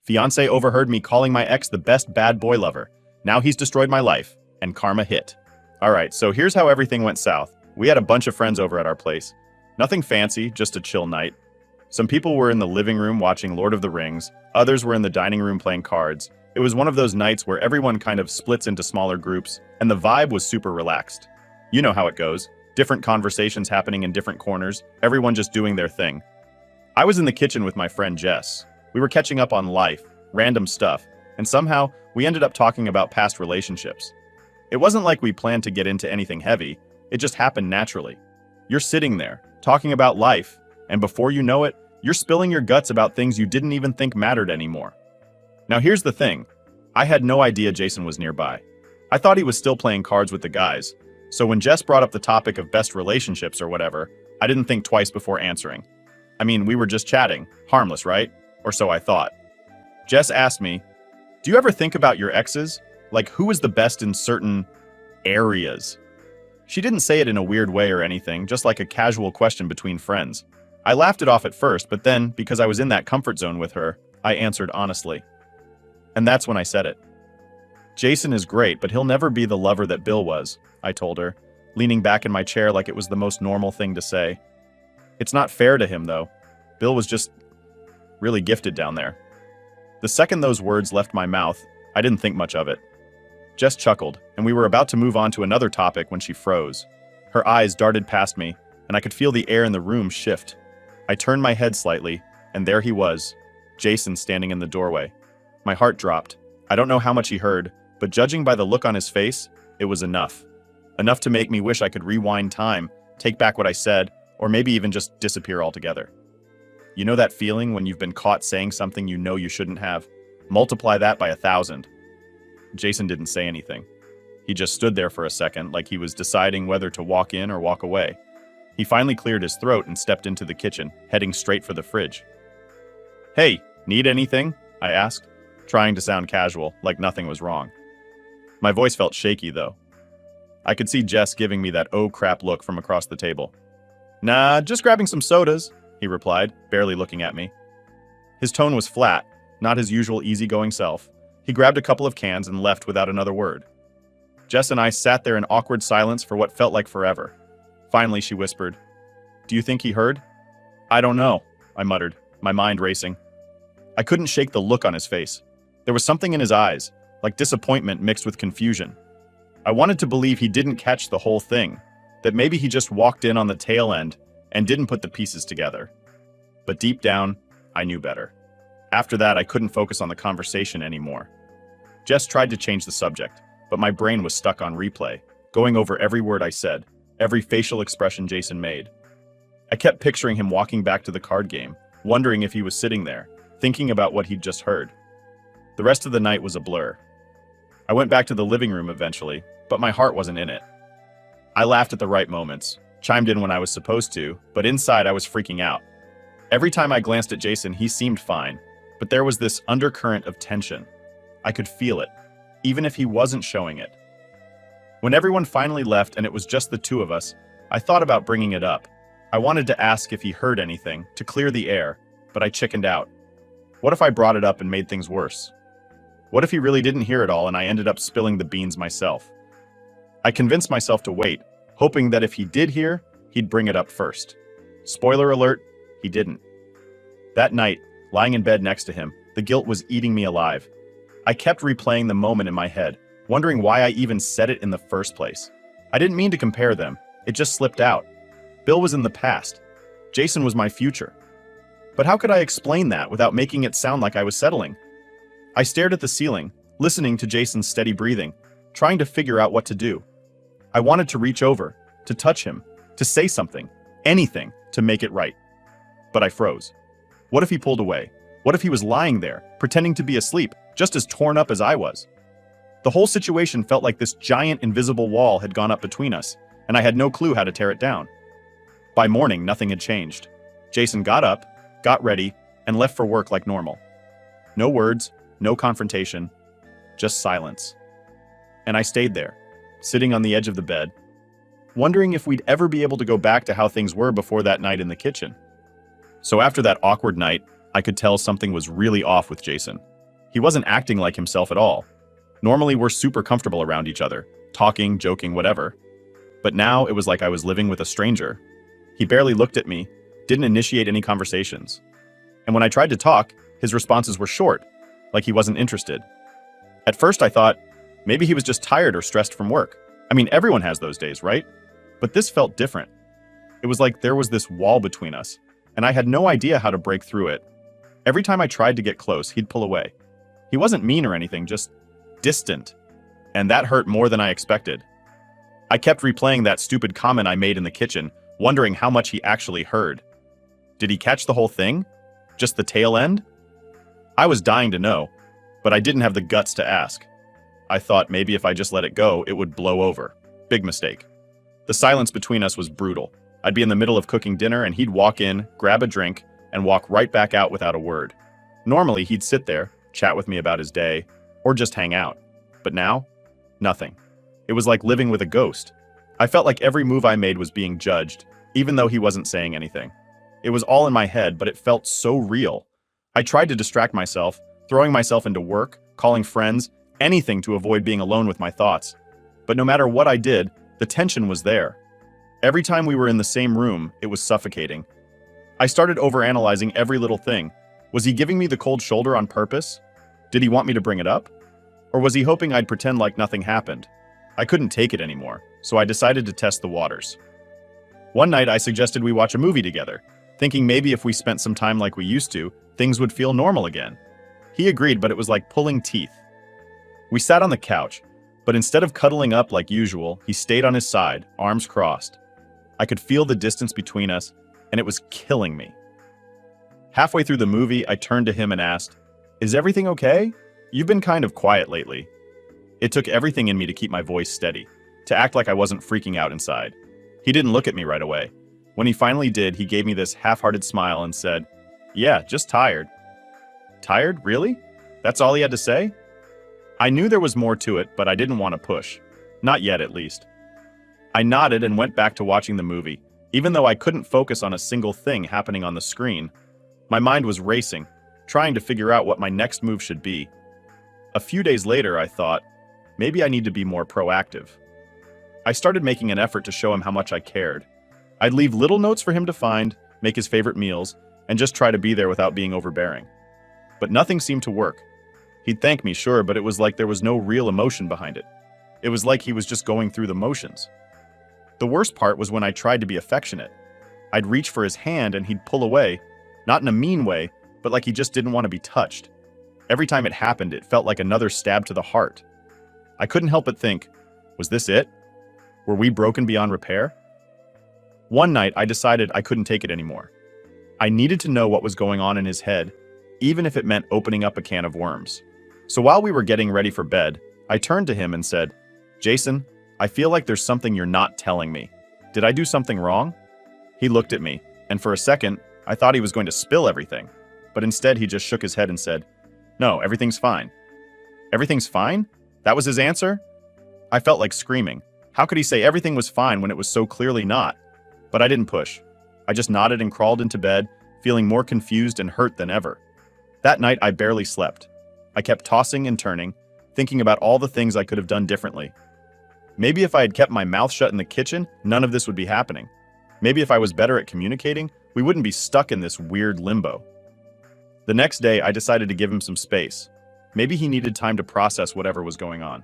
Fiancé overheard me calling my ex the best bad boy lover. Now he's destroyed my life, and karma hit. Alright, so here's how everything went south. We had a bunch of friends over at our place. Nothing fancy, just a chill night. Some people were in the living room watching Lord of the Rings, others were in the dining room playing cards. It was one of those nights where everyone kind of splits into smaller groups, and the vibe was super relaxed. You know how it goes. Different conversations happening in different corners, everyone just doing their thing. I was in the kitchen with my friend Jess. We were catching up on life, random stuff, and somehow we ended up talking about past relationships. It wasn't like we planned to get into anything heavy, it just happened naturally. You're sitting there, talking about life, and before you know it, you're spilling your guts about things you didn't even think mattered anymore. Now here's the thing, I had no idea Jason was nearby. I thought he was still playing cards with the guys, so when Jess brought up the topic of best relationships or whatever, I didn't think twice before answering. I mean, we were just chatting, harmless, right? Or so I thought. Jess asked me, do you ever think about your exes? Like who is the best in certain areas? She didn't say it in a weird way or anything, just like a casual question between friends. I laughed it off at first, but then, because I was in that comfort zone with her, I answered honestly. And that's when I said it. Jason is great, but he'll never be the lover that Bill was, I told her, leaning back in my chair like it was the most normal thing to say. It's not fair to him, though. Bill was just really gifted down there. The second those words left my mouth, I didn't think much of it. Jess chuckled, and we were about to move on to another topic when she froze. Her eyes darted past me, and I could feel the air in the room shift. I turned my head slightly, and there he was, Jason standing in the doorway. My heart dropped. I don't know how much he heard, but judging by the look on his face, it was enough. Enough to make me wish I could rewind time, take back what I said, or maybe even just disappear altogether. You know that feeling when you've been caught saying something you know you shouldn't have? Multiply that by 1,000. Jason didn't say anything. He just stood there for a second, like he was deciding whether to walk in or walk away. He finally cleared his throat and stepped into the kitchen, heading straight for the fridge. Hey, need anything? I asked, trying to sound casual, like nothing was wrong. My voice felt shaky, though. I could see Jess giving me that oh crap look from across the table. Nah, just grabbing some sodas, he replied, barely looking at me. His tone was flat, not his usual easygoing self. He grabbed a couple of cans and left without another word. Jess and I sat there in awkward silence for what felt like forever. Finally, she whispered, "Do you think he heard?" "I don't know," I muttered, my mind racing. I couldn't shake the look on his face. There was something in his eyes, like disappointment mixed with confusion. I wanted to believe he didn't catch the whole thing, that maybe he just walked in on the tail end and didn't put the pieces together. But deep down, I knew better. After that, I couldn't focus on the conversation anymore. Jess tried to change the subject, but my brain was stuck on replay, going over every word I said, every facial expression Jason made. I kept picturing him walking back to the card game, wondering if he was sitting there, thinking about what he'd just heard. The rest of the night was a blur. I went back to the living room eventually, but my heart wasn't in it. I laughed at the right moments, chimed in when I was supposed to, but inside I was freaking out. Every time I glanced at Jason, he seemed fine, but there was this undercurrent of tension. I could feel it, even if he wasn't showing it. When everyone finally left and it was just the two of us, I thought about bringing it up. I wanted to ask if he heard anything, to clear the air, but I chickened out. What if I brought it up and made things worse? What if he really didn't hear it all and I ended up spilling the beans myself? I convinced myself to wait, hoping that if he did hear, he'd bring it up first. Spoiler alert, he didn't. That night, lying in bed next to him, the guilt was eating me alive. I kept replaying the moment in my head, wondering why I even said it in the first place. I didn't mean to compare them, it just slipped out. Bill was in the past. Jason was my future. But how could I explain that without making it sound like I was settling? I stared at the ceiling, listening to Jason's steady breathing, trying to figure out what to do. I wanted to reach over, to touch him, to say something, anything, to make it right. But I froze. What if he pulled away? What if he was lying there, pretending to be asleep, just as torn up as I was? The whole situation felt like this giant invisible wall had gone up between us, and I had no clue how to tear it down. By morning, nothing had changed. Jason got up, got ready, and left for work like normal. No words, no confrontation, just silence. And I stayed there, sitting on the edge of the bed, wondering if we'd ever be able to go back to how things were before that night in the kitchen. So after that awkward night, I could tell something was really off with Jason. He wasn't acting like himself at all. Normally, we're super comfortable around each other, talking, joking, whatever. But now it was like I was living with a stranger. He barely looked at me, didn't initiate any conversations. And when I tried to talk, his responses were short, like he wasn't interested. At first I thought, maybe he was just tired or stressed from work. I mean, everyone has those days, right? But this felt different. It was like there was this wall between us, and I had no idea how to break through it. Every time I tried to get close, he'd pull away. He wasn't mean or anything, just distant. And that hurt more than I expected. I kept replaying that stupid comment I made in the kitchen, wondering how much he actually heard. Did he catch the whole thing? Just the tail end? I was dying to know, but I didn't have the guts to ask. I thought maybe if I just let it go, it would blow over. Big mistake. The silence between us was brutal. I'd be in the middle of cooking dinner and he'd walk in, grab a drink, and walk right back out without a word. Normally, he'd sit there, chat with me about his day, or just hang out. But now, nothing. It was like living with a ghost. I felt like every move I made was being judged, even though he wasn't saying anything. It was all in my head, but it felt so real. I tried to distract myself, throwing myself into work, calling friends, anything to avoid being alone with my thoughts. But no matter what I did, the tension was there. Every time we were in the same room, it was suffocating. I started overanalyzing every little thing. Was he giving me the cold shoulder on purpose? Did he want me to bring it up? Or was he hoping I'd pretend like nothing happened? I couldn't take it anymore, so I decided to test the waters. One night I suggested we watch a movie together, thinking maybe if we spent some time like we used to, things would feel normal again. He agreed, but it was like pulling teeth. We sat on the couch, but instead of cuddling up like usual, he stayed on his side, arms crossed. I could feel the distance between us, and it was killing me. Halfway through the movie, I turned to him and asked, "Is everything okay? You've been kind of quiet lately." It took everything in me to keep my voice steady, to act like I wasn't freaking out inside. He didn't look at me right away. When he finally did, he gave me this half-hearted smile and said, "Yeah, just tired." Tired? Really? That's all he had to say? I knew there was more to it, but I didn't want to push. Not yet, at least. I nodded and went back to watching the movie, even though I couldn't focus on a single thing happening on the screen. My mind was racing, trying to figure out what my next move should be. A few days later, I thought, maybe I need to be more proactive. I started making an effort to show him how much I cared. I'd leave little notes for him to find, make his favorite meals, and just try to be there without being overbearing. But nothing seemed to work. He'd thank me, sure, but it was like there was no real emotion behind it. It was like he was just going through the motions. The worst part was when I tried to be affectionate. I'd reach for his hand and he'd pull away, not in a mean way, but like he just didn't want to be touched. Every time it happened, it felt like another stab to the heart. I couldn't help but think, was this it? Were we broken beyond repair? One night, I decided I couldn't take it anymore. I needed to know what was going on in his head, even if it meant opening up a can of worms. So while we were getting ready for bed, I turned to him and said, "Jason, I feel like there's something you're not telling me. Did I do something wrong?" He looked at me, and for a second, I thought he was going to spill everything. But instead, he just shook his head and said, "No, everything's fine." Everything's fine? That was his answer? I felt like screaming. How could he say everything was fine when it was so clearly not? But I didn't push. I just nodded and crawled into bed, feeling more confused and hurt than ever. That night, I barely slept. I kept tossing and turning, thinking about all the things I could have done differently. Maybe if I had kept my mouth shut in the kitchen, none of this would be happening. Maybe if I was better at communicating, we wouldn't be stuck in this weird limbo. The next day, I decided to give him some space. Maybe he needed time to process whatever was going on.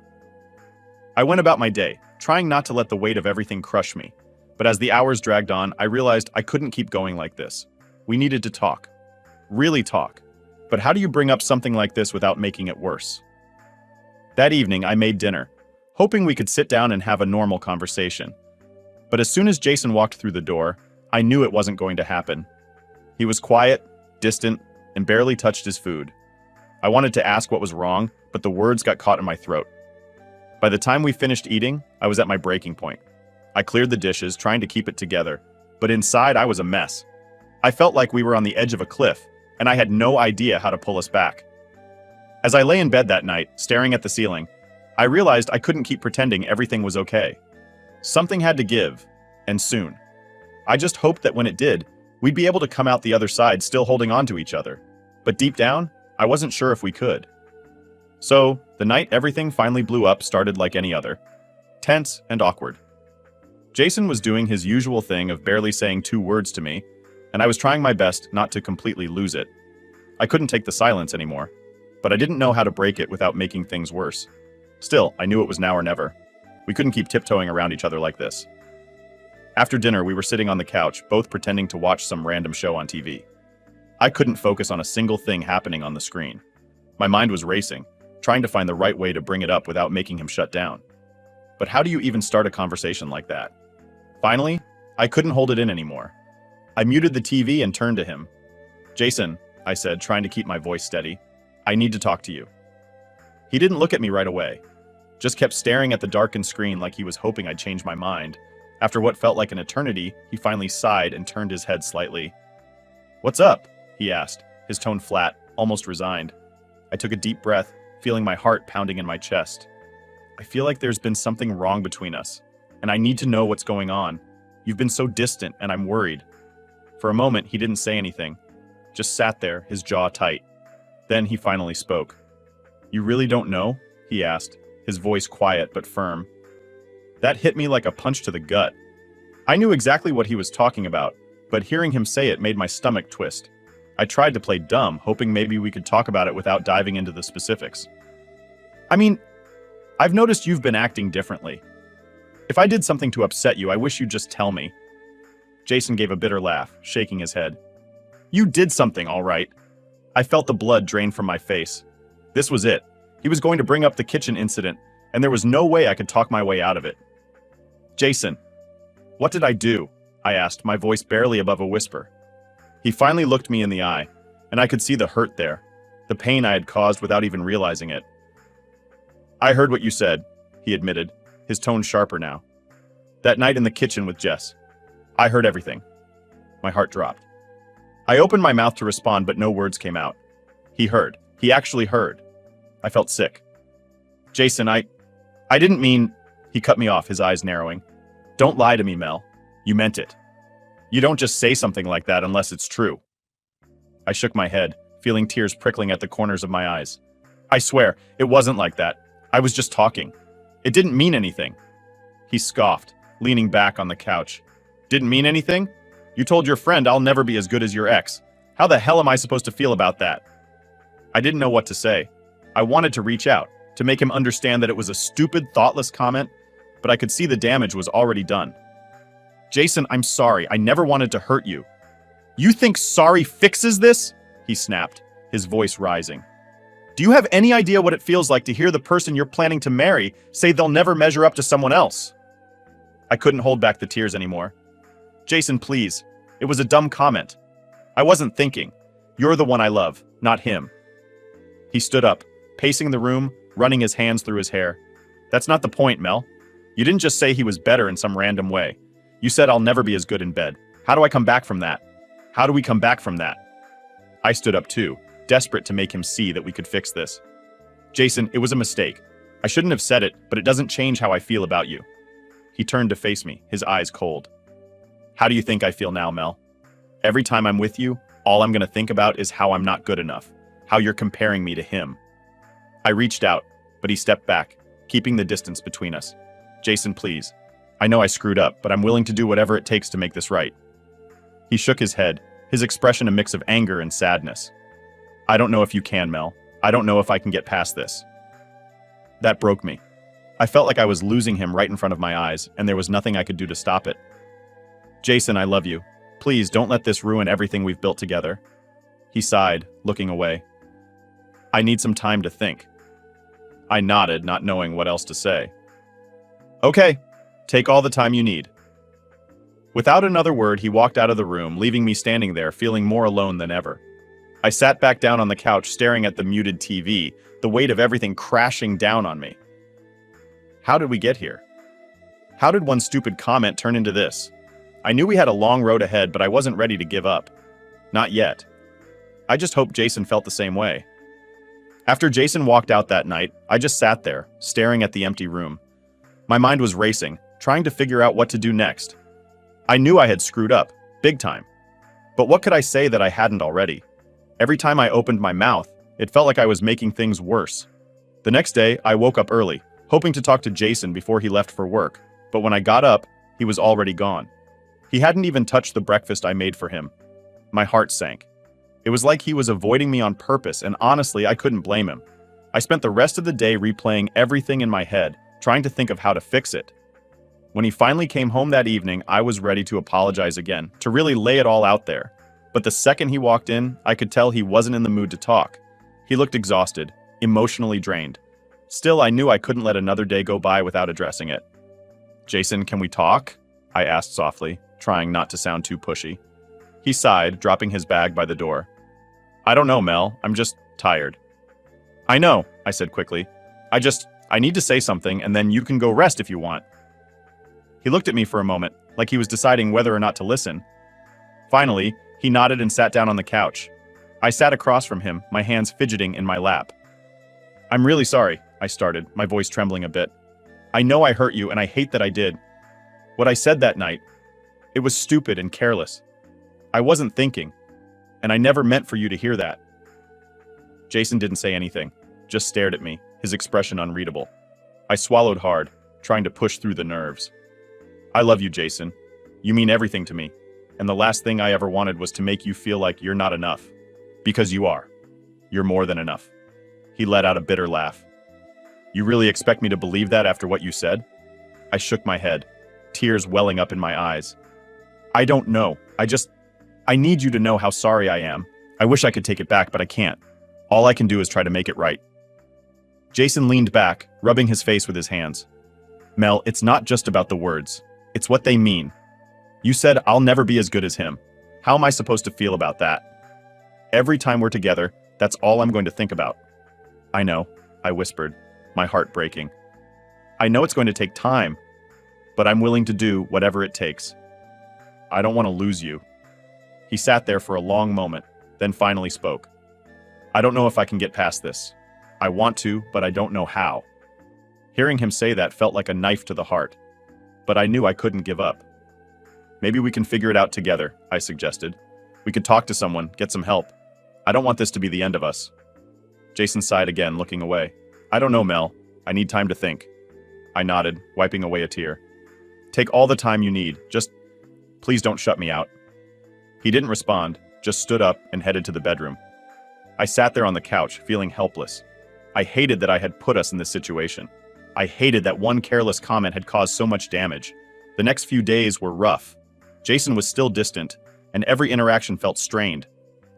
I went about my day, trying not to let the weight of everything crush me. But as the hours dragged on, I realized I couldn't keep going like this. We needed to talk. Really talk. But how do you bring up something like this without making it worse? That evening, I made dinner, hoping we could sit down and have a normal conversation. But as soon as Jason walked through the door, I knew it wasn't going to happen. He was quiet, distant, and barely touched his food. I wanted to ask what was wrong, but the words got caught in my throat. By the time we finished eating, I was at my breaking point. I cleared the dishes, trying to keep it together, but inside I was a mess. I felt like we were on the edge of a cliff, and I had no idea how to pull us back. As I lay in bed that night, staring at the ceiling, I realized I couldn't keep pretending everything was okay. Something had to give, and soon. I just hoped that when it did, we'd be able to come out the other side still holding on to each other. But deep down, I wasn't sure if we could. So, the night everything finally blew up started like any other. Tense and awkward. Jason was doing his usual thing of barely saying 2 words to me, and I was trying my best not to completely lose it. I couldn't take the silence anymore, but I didn't know how to break it without making things worse. Still, I knew it was now or never. We couldn't keep tiptoeing around each other like this. After dinner, we were sitting on the couch, both pretending to watch some random show on TV. I couldn't focus on a single thing happening on the screen. My mind was racing, trying to find the right way to bring it up without making him shut down. But how do you even start a conversation like that? Finally, I couldn't hold it in anymore. I muted the TV and turned to him. "Jason," I said, trying to keep my voice steady, "I need to talk to you." He didn't look at me right away, just kept staring at the darkened screen like he was hoping I'd change my mind. After what felt like an eternity, he finally sighed and turned his head slightly. "What's up?" he asked, his tone flat, almost resigned. I took a deep breath, feeling my heart pounding in my chest. "I feel like there's been something wrong between us, and I need to know what's going on. You've been so distant, and I'm worried." For a moment, he didn't say anything, just sat there, his jaw tight. Then he finally spoke. "You really don't know?" he asked, his voice quiet but firm. That hit me like a punch to the gut. I knew exactly what he was talking about, but hearing him say it made my stomach twist. I tried to play dumb, hoping maybe we could talk about it without diving into the specifics. "I mean, I've noticed you've been acting differently. If I did something to upset you, I wish you'd just tell me." Jason gave a bitter laugh, shaking his head. "You did something, all right." I felt the blood drain from my face. This was it. He was going to bring up the kitchen incident, and there was no way I could talk my way out of it. "Jason, what did I do?" I asked, my voice barely above a whisper. He finally looked me in the eye, and I could see the hurt there, the pain I had caused without even realizing it. "I heard what you said," he admitted, his tone sharper now. "That night in the kitchen with Jess. I heard everything." My heart dropped. I opened my mouth to respond, but no words came out. He heard. He actually heard. I felt sick. "Jason, I didn't mean..." He cut me off, his eyes narrowing. "Don't lie to me, Mel. You meant it. You don't just say something like that unless it's true." I shook my head, feeling tears prickling at the corners of my eyes. "I swear, it wasn't like that. I was just talking. It didn't mean anything." He scoffed, leaning back on the couch. "Didn't mean anything? You told your friend I'll never be as good as your ex. How the hell am I supposed to feel about that?" I didn't know what to say. I wanted to reach out, to make him understand that it was a stupid, thoughtless comment, but I could see the damage was already done. "Jason, I'm sorry. I never wanted to hurt you." "You think sorry fixes this?" he snapped, his voice rising. "Do you have any idea what it feels like to hear the person you're planning to marry say they'll never measure up to someone else?" I couldn't hold back the tears anymore. "Jason, please. It was a dumb comment. I wasn't thinking. You're the one I love, not him." He stood up, pacing the room, running his hands through his hair. "That's not the point, Mel. You didn't just say he was better in some random way. You said I'll never be as good in bed. How do I come back from that? How do we come back from that?" I stood up too, desperate to make him see that we could fix this. "Jason, it was a mistake. I shouldn't have said it, but it doesn't change how I feel about you." He turned to face me, his eyes cold. "How do you think I feel now, Mel? Every time I'm with you, all I'm going to think about is how I'm not good enough, how you're comparing me to him." I reached out, but he stepped back, keeping the distance between us. "Jason, please. I know I screwed up, but I'm willing to do whatever it takes to make this right." He shook his head, his expression a mix of anger and sadness. "I don't know if you can, Mel. I don't know if I can get past this." That broke me. I felt like I was losing him right in front of my eyes, and there was nothing I could do to stop it. "Jason, I love you. Please don't let this ruin everything we've built together." He sighed, looking away. "I need some time to think." I nodded, not knowing what else to say. "Okay, take all the time you need." Without another word, he walked out of the room, leaving me standing there, feeling more alone than ever. I sat back down on the couch, staring at the muted TV, the weight of everything crashing down on me. How did we get here? How did one stupid comment turn into this? I knew we had a long road ahead, but I wasn't ready to give up. Not yet. I just hoped Jason felt the same way. After Jason walked out that night, I just sat there, staring at the empty room. My mind was racing, trying to figure out what to do next. I knew I had screwed up, big time. But what could I say that I hadn't already? Every time I opened my mouth, it felt like I was making things worse. The next day, I woke up early, hoping to talk to Jason before he left for work, but when I got up, he was already gone. He hadn't even touched the breakfast I made for him. My heart sank. It was like he was avoiding me on purpose, and honestly, I couldn't blame him. I spent the rest of the day replaying everything in my head, trying to think of how to fix it. When he finally came home that evening, I was ready to apologize again, to really lay it all out there. But the second he walked in, I could tell he wasn't in the mood to talk. He looked exhausted, emotionally drained. Still, I knew I couldn't let another day go by without addressing it. "Jason, can we talk?" I asked softly, trying not to sound too pushy. He sighed, dropping his bag by the door. "I don't know, Mel. I'm just tired." "I know," I said quickly. I need to say something, and then you can go rest if you want." He looked at me for a moment, like he was deciding whether or not to listen. Finally, he nodded and sat down on the couch. I sat across from him, my hands fidgeting in my lap. "I'm really sorry," I started, my voice trembling a bit. "I know I hurt you, and I hate that I did. What I said that night, it was stupid and careless. I wasn't thinking, and I never meant for you to hear that." Jason didn't say anything, just stared at me, his expression unreadable. I swallowed hard, trying to push through the nerves. "I love you, Jason. You mean everything to me, and the last thing I ever wanted was to make you feel like you're not enough. Because you are. You're more than enough." He let out a bitter laugh. "You really expect me to believe that after what you said?" I shook my head, tears welling up in my eyes. "I don't know. I need you to know how sorry I am. I wish I could take it back, but I can't. All I can do is try to make it right." Jason leaned back, rubbing his face with his hands. "Mel, it's not just about the words. It's what they mean. You said I'll never be as good as him. How am I supposed to feel about that? Every time we're together, that's all I'm going to think about." "I know," I whispered, my heart breaking. "I know it's going to take time, but I'm willing to do whatever it takes. I don't want to lose you." He sat there for a long moment, then finally spoke. "I don't know if I can get past this. I want to, but I don't know how." Hearing him say that felt like a knife to the heart, but I knew I couldn't give up. "Maybe we can figure it out together," I suggested. "We could talk to someone, get some help. I don't want this to be the end of us." Jason sighed again, looking away. "I don't know, Mel. I need time to think." I nodded, wiping away a tear. "Take all the time you need. Please don't shut me out." He didn't respond, just stood up and headed to the bedroom. I sat there on the couch, feeling helpless. I hated that I had put us in this situation. I hated that one careless comment had caused so much damage. The next few days were rough. Jason was still distant, and every interaction felt strained.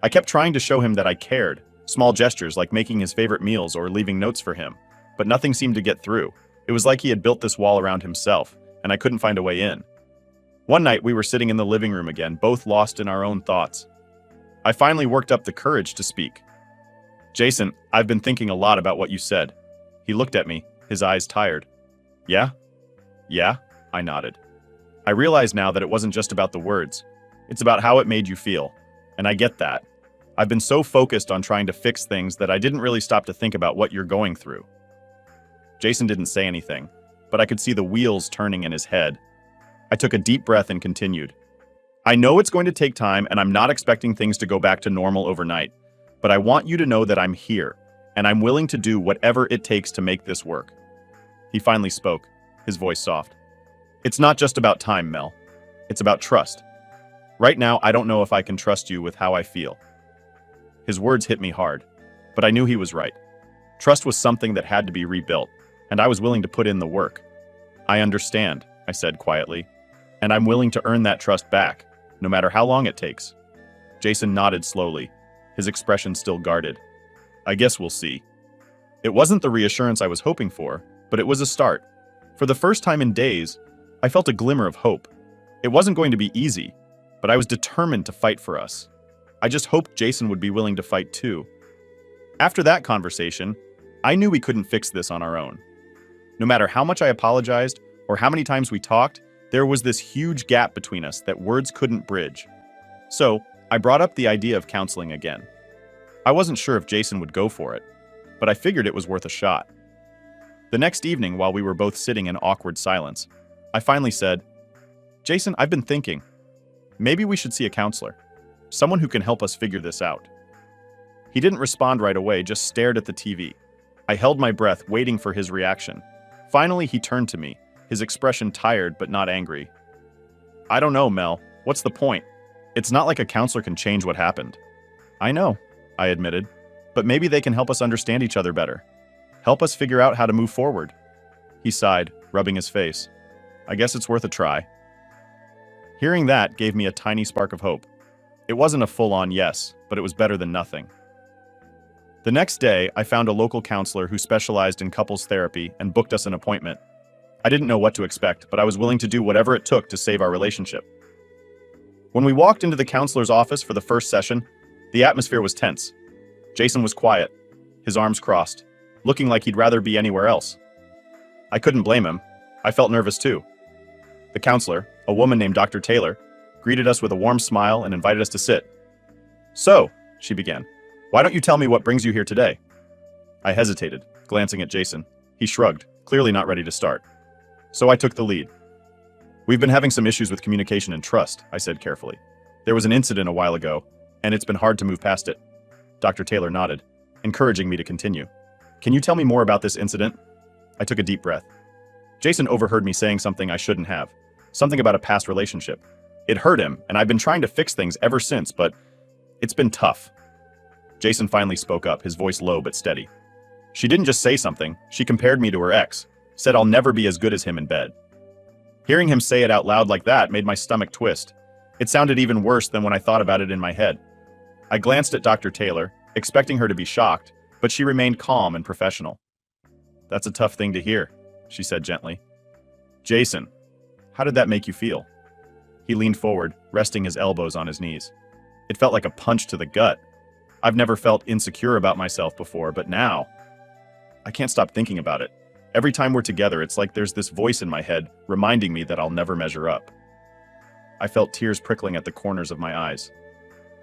I kept trying to show him that I cared, small gestures like making his favorite meals or leaving notes for him, but nothing seemed to get through. It was like he had built this wall around himself, and I couldn't find a way in. One night we were sitting in the living room again, both lost in our own thoughts. I finally worked up the courage to speak. "Jason, I've been thinking a lot about what you said." He looked at me, his eyes tired. "Yeah?" "Yeah," I nodded. I realize now that it wasn't just about the words. It's about how it made you feel. And I get that. I've been so focused on trying to fix things that I didn't really stop to think about what you're going through. Jason didn't say anything, but I could see the wheels turning in his head. I took a deep breath and continued. "I know it's going to take time, and I'm not expecting things to go back to normal overnight, but I want you to know that I'm here, and I'm willing to do whatever it takes to make this work." He finally spoke, his voice soft. "It's not just about time, Mel. It's about trust. Right now, I don't know if I can trust you with how I feel." His words hit me hard, but I knew he was right. Trust was something that had to be rebuilt, and I was willing to put in the work. "I understand," I said quietly, "and I'm willing to earn that trust back, no matter how long it takes." Jason nodded slowly, his expression still guarded. "I guess we'll see." It wasn't the reassurance I was hoping for, but it was a start. For the first time in days, I felt a glimmer of hope. It wasn't going to be easy, but I was determined to fight for us. I just hoped Jason would be willing to fight too. After that conversation, I knew we couldn't fix this on our own. No matter how much I apologized or how many times we talked, there was this huge gap between us that words couldn't bridge. So, I brought up the idea of counseling again. I wasn't sure if Jason would go for it, but I figured it was worth a shot. The next evening, while we were both sitting in awkward silence, I finally said, "Jason, I've been thinking. Maybe we should see a counselor. Someone who can help us figure this out." He didn't respond right away, just stared at the TV. I held my breath, waiting for his reaction. Finally, he turned to me, his expression tired but not angry. I don't know, Mel. What's the point? It's not like a counselor can change what happened. I know, I admitted, but maybe they can help us understand each other better. Help us figure out how to move forward. He sighed, rubbing his face. I guess it's worth a try. Hearing that gave me a tiny spark of hope. It wasn't a full-on yes, but it was better than nothing. The next day, I found a local counselor who specialized in couples therapy and booked us an appointment. I didn't know what to expect, but I was willing to do whatever it took to save our relationship. When we walked into the counselor's office for the first session, the atmosphere was tense. Jason was quiet, his arms crossed, looking like he'd rather be anywhere else. I couldn't blame him. I felt nervous too. The counselor, a woman named Dr. Taylor, greeted us with a warm smile and invited us to sit. So, she began, why don't you tell me what brings you here today? I hesitated, glancing at Jason. He shrugged, clearly not ready to start. So I took the lead. We've been having some issues with communication and trust, I said carefully. There was an incident a while ago, and it's been hard to move past it. Dr. Taylor nodded, encouraging me to continue. Can you tell me more about this incident? I took a deep breath. Jason overheard me saying something I shouldn't have, something about a past relationship. It hurt him, and I've been trying to fix things ever since, but it's been tough. Jason finally spoke up, his voice low but steady. She didn't just say something, she compared me to her ex, said I'll never be as good as him in bed. Hearing him say it out loud like that made my stomach twist. It sounded even worse than when I thought about it in my head. I glanced at Dr. Taylor, expecting her to be shocked, but she remained calm and professional. That's a tough thing to hear, she said gently. Jason, how did that make you feel? He leaned forward, resting his elbows on his knees. It felt like a punch to the gut. I've never felt insecure about myself before, but now, I can't stop thinking about it. Every time we're together, it's like there's this voice in my head reminding me that I'll never measure up. I felt tears prickling at the corners of my eyes.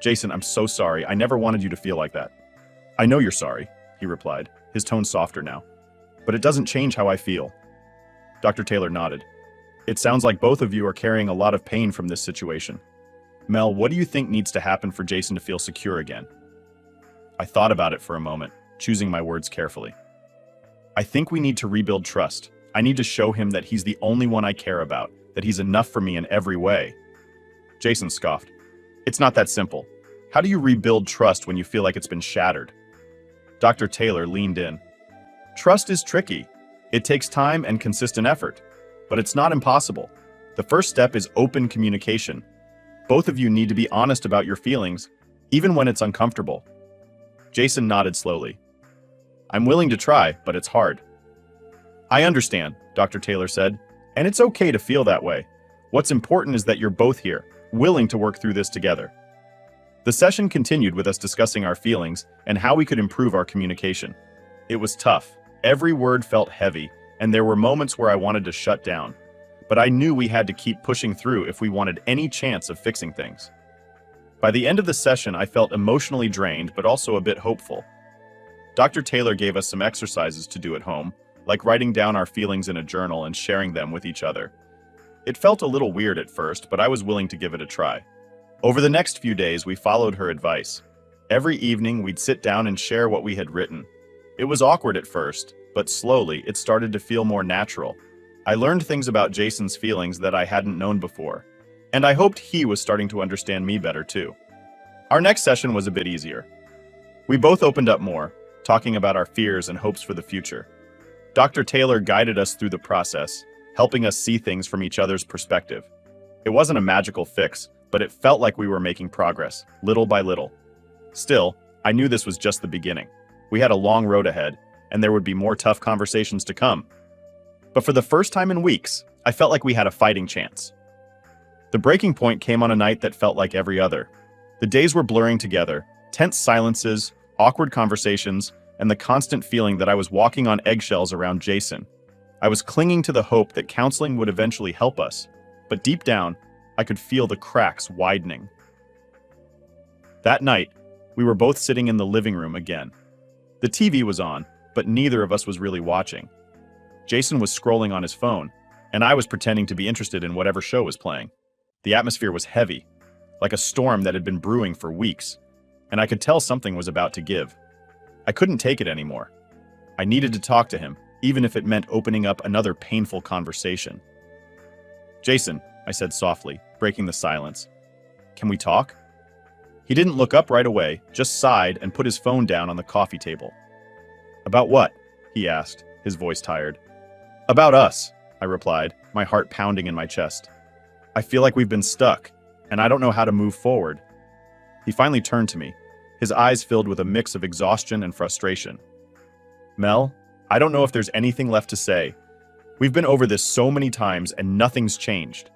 Jason, I'm so sorry. I never wanted you to feel like that. I know you're sorry, he replied, his tone softer now. But it doesn't change how I feel. Dr. Taylor nodded. It sounds like both of you are carrying a lot of pain from this situation. Mel, what do you think needs to happen for Jason to feel secure again? I thought about it for a moment, choosing my words carefully. I think we need to rebuild trust. I need to show him that he's the only one I care about, that he's enough for me in every way. Jason scoffed. It's not that simple. How do you rebuild trust when you feel like it's been shattered? Dr. Taylor leaned in. Trust is tricky. It takes time and consistent effort, but it's not impossible. The first step is open communication. Both of you need to be honest about your feelings, even when it's uncomfortable. Jason nodded slowly. I'm willing to try, but it's hard. I understand, Dr. Taylor said, and it's okay to feel that way. What's important is that you're both here, willing to work through this together. The session continued with us discussing our feelings and how we could improve our communication. It was tough. Every word felt heavy, and there were moments where I wanted to shut down. But I knew we had to keep pushing through if we wanted any chance of fixing things. By the end of the session, I felt emotionally drained, but also a bit hopeful. Dr. Taylor gave us some exercises to do at home, like writing down our feelings in a journal and sharing them with each other. It felt a little weird at first, but I was willing to give it a try. Over the next few days, we followed her advice. Every evening, we'd sit down and share what we had written. It was awkward at first, but slowly, it started to feel more natural. I learned things about Jason's feelings that I hadn't known before, and I hoped he was starting to understand me better too. Our next session was a bit easier. We both opened up more, talking about our fears and hopes for the future. Dr. Taylor guided us through the process, helping us see things from each other's perspective. It wasn't a magical fix, but it felt like we were making progress, little by little. Still, I knew this was just the beginning. We had a long road ahead, and there would be more tough conversations to come. But for the first time in weeks, I felt like we had a fighting chance. The breaking point came on a night that felt like every other. The days were blurring together, tense silences, awkward conversations, and the constant feeling that I was walking on eggshells around Jason. I was clinging to the hope that counseling would eventually help us, but deep down, I could feel the cracks widening. That night, we were both sitting in the living room again. The TV was on, but neither of us was really watching. Jason was scrolling on his phone, and I was pretending to be interested in whatever show was playing. The atmosphere was heavy, like a storm that had been brewing for weeks, and I could tell something was about to give. I couldn't take it anymore. I needed to talk to him, even if it meant opening up another painful conversation. "Jason," I said softly, breaking the silence. "Can we talk?" He didn't look up right away, just sighed and put his phone down on the coffee table. "About what?" he asked, his voice tired. "About us," I replied, my heart pounding in my chest. "I feel like we've been stuck, and I don't know how to move forward." He finally turned to me, his eyes filled with a mix of exhaustion and frustration. "Mel, I don't know if there's anything left to say. We've been over this so many times and nothing's changed."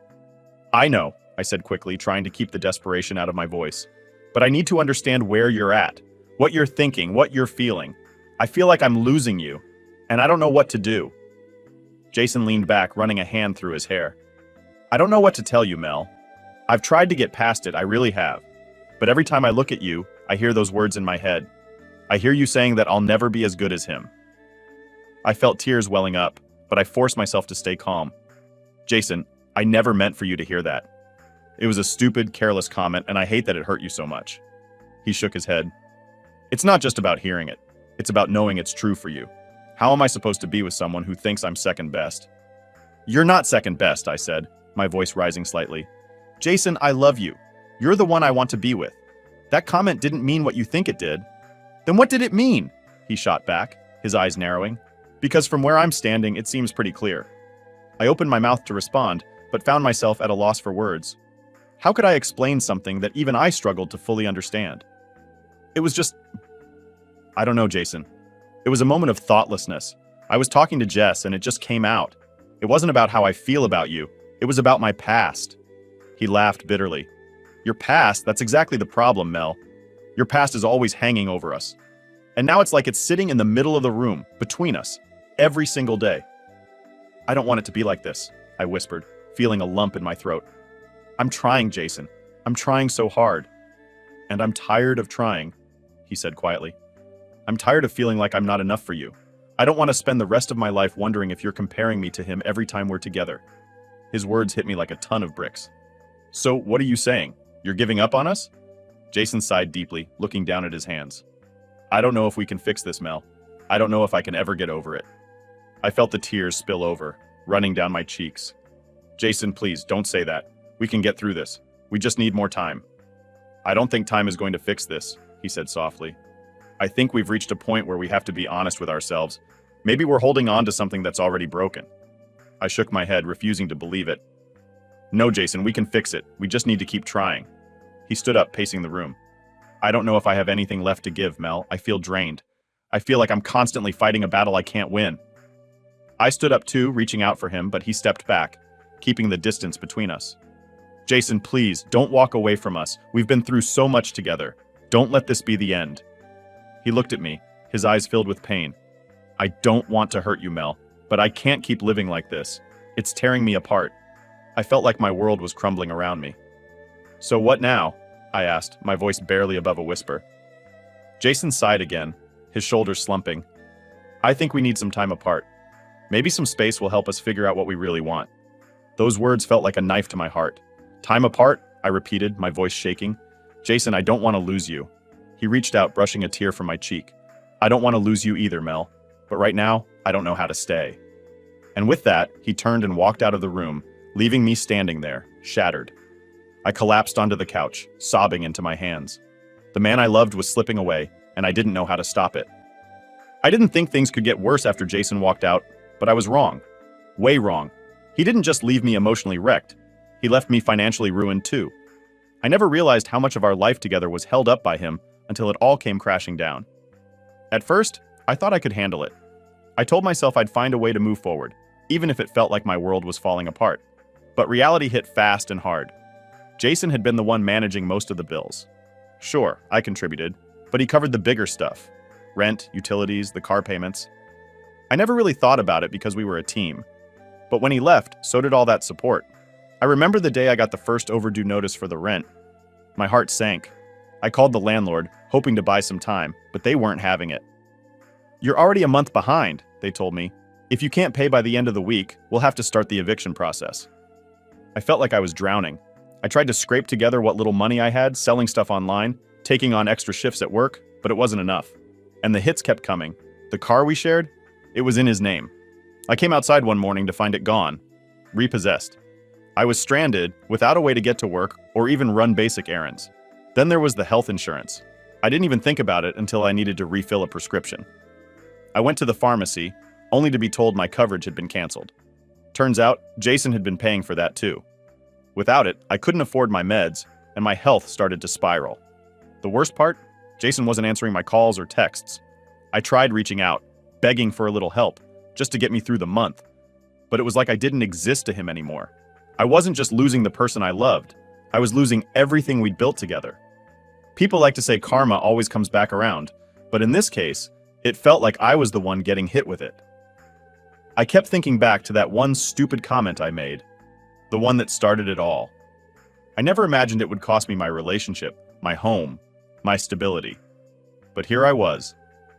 "I know," I said quickly, trying to keep the desperation out of my voice. "But I need to understand where you're at, what you're thinking, what you're feeling. I feel like I'm losing you, and I don't know what to do." Jason leaned back, running a hand through his hair. "I don't know what to tell you, Mel. I've tried to get past it, I really have. But every time I look at you, I hear those words in my head. I hear you saying that I'll never be as good as him." I felt tears welling up, but I forced myself to stay calm. "Jason, I never meant for you to hear that. It was a stupid, careless comment, and I hate that it hurt you so much." He shook his head. "It's not just about hearing it. It's about knowing it's true for you. How am I supposed to be with someone who thinks I'm second best?" "You're not second best," I said, my voice rising slightly. "Jason, I love you. You're the one I want to be with. That comment didn't mean what you think it did." "Then what did it mean?" he shot back, his eyes narrowing. "Because from where I'm standing, it seems pretty clear." I opened my mouth to respond, but found myself at a loss for words. How could I explain something that even I struggled to fully understand? It was just... I don't know, Jason. It was a moment of thoughtlessness. I was talking to Jess and it just came out. It wasn't about how I feel about you. It was about my past. He laughed bitterly. "Your past? That's exactly the problem, Mel. Your past is always hanging over us. And now it's like it's sitting in the middle of the room, between us, every single day." "I don't want it to be like this," I whispered, feeling a lump in my throat. "I'm trying, Jason. I'm trying so hard. And I'm tired of trying," he said quietly. "I'm tired of feeling like I'm not enough for you. I don't want to spend the rest of my life wondering if you're comparing me to him every time we're together." His words hit me like a ton of bricks. "So, what are you saying? You're giving up on us?" Jason sighed deeply, looking down at his hands. "I don't know if we can fix this, Mel. I don't know if I can ever get over it." I felt the tears spill over, running down my cheeks. "Jason, please, don't say that. We can get through this. We just need more time." "I don't think time is going to fix this," he said softly. "I think we've reached a point where we have to be honest with ourselves. Maybe we're holding on to something that's already broken." I shook my head, refusing to believe it. "No, Jason, we can fix it. We just need to keep trying." He stood up, pacing the room. "I don't know if I have anything left to give, Mel. I feel drained. I feel like I'm constantly fighting a battle I can't win." I stood up too, reaching out for him, but he stepped back, keeping the distance between us. "Jason, please, don't walk away from us. We've been through so much together. Don't let this be the end." He looked at me, his eyes filled with pain. "I don't want to hurt you, Mel, but I can't keep living like this. It's tearing me apart." I felt like my world was crumbling around me. "So what now?" I asked, my voice barely above a whisper. Jason sighed again, his shoulders slumping. "I think we need some time apart. Maybe some space will help us figure out what we really want." Those words felt like a knife to my heart. "Time apart?" I repeated, my voice shaking. "Jason, I don't want to lose you." He reached out, brushing a tear from my cheek. "I don't want to lose you either, Mel. But right now, I don't know how to stay." And with that, he turned and walked out of the room, leaving me standing there, shattered. I collapsed onto the couch, sobbing into my hands. The man I loved was slipping away, and I didn't know how to stop it. I didn't think things could get worse after Jason walked out, but I was wrong. Way wrong. He didn't just leave me emotionally wrecked. He left me financially ruined too. I never realized how much of our life together was held up by him until it all came crashing down. At first, I thought I could handle it. I told myself I'd find a way to move forward, even if it felt like my world was falling apart. But reality hit fast and hard. Jason had been the one managing most of the bills. Sure, I contributed, but he covered the bigger stuff. Rent, utilities, the car payments. I never really thought about it because we were a team. But when he left, so did all that support. I remember the day I got the first overdue notice for the rent. My heart sank. I called the landlord, hoping to buy some time, but they weren't having it. "You're already a month behind," they told me. "If you can't pay by the end of the week, we'll have to start the eviction process." I felt like I was drowning. I tried to scrape together what little money I had, selling stuff online, taking on extra shifts at work, but it wasn't enough. And the hits kept coming. The car we shared? It was in his name. I came outside one morning to find it gone, repossessed. I was stranded, without a way to get to work or even run basic errands. Then there was the health insurance. I didn't even think about it until I needed to refill a prescription. I went to the pharmacy, only to be told my coverage had been canceled. Turns out, Jason had been paying for that too. Without it, I couldn't afford my meds, and my health started to spiral. The worst part? Jason wasn't answering my calls or texts. I tried reaching out, begging for a little help, just to get me through the month. But it was like I didn't exist to him anymore. I wasn't just losing the person I loved. I was losing everything we'd built together. People like to say karma always comes back around, but in this case, it felt like I was the one getting hit with it. I kept thinking back to that one stupid comment I made, the one that started it all. I never imagined it would cost me my relationship, my home, my stability. But here I was,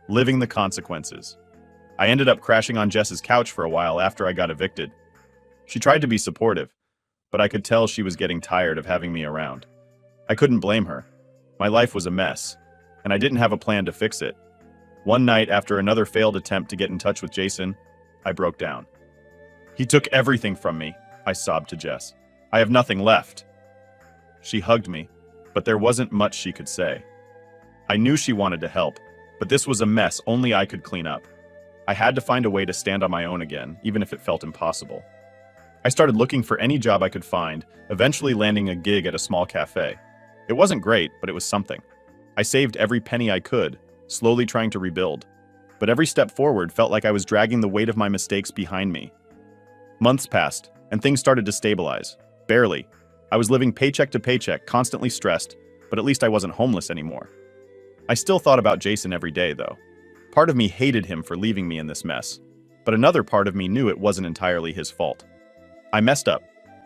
living the consequences. I ended up crashing on Jess's couch for a while after I got evicted. She tried to be supportive, but I could tell she was getting tired of having me around. I couldn't blame her. My life was a mess, and I didn't have a plan to fix it. One night, after another failed attempt to get in touch with Jason, I broke down. "He took everything from me," I sobbed to Jess. "I have nothing left." She hugged me, but there wasn't much she could say. I knew she wanted to help, but this was a mess only I could clean up. I had to find a way to stand on my own again, even if it felt impossible. I started looking for any job I could find, eventually landing a gig at a small cafe. It wasn't great, but it was something. I saved every penny I could, slowly trying to rebuild. But every step forward felt like I was dragging the weight of my mistakes behind me. Months passed, and things started to stabilize. Barely. I was living paycheck to paycheck, constantly stressed, but at least I wasn't homeless anymore. I still thought about Jason every day, though. Part of me hated him for leaving me in this mess, but another part of me knew it wasn't entirely his fault. I messed up,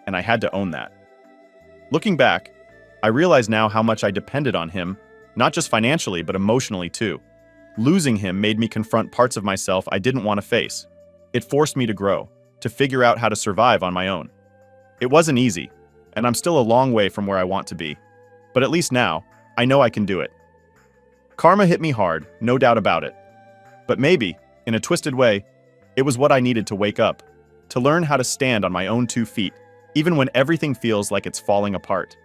and I had to own that. Looking back, I realize now how much I depended on him, not just financially, but emotionally too. Losing him made me confront parts of myself I didn't want to face. It forced me to grow, to figure out how to survive on my own. It wasn't easy, and I'm still a long way from where I want to be. But at least now, I know I can do it. Karma hit me hard, no doubt about it. But maybe, in a twisted way, it was what I needed to wake up, to learn how to stand on my own 2 feet, even when everything feels like it's falling apart.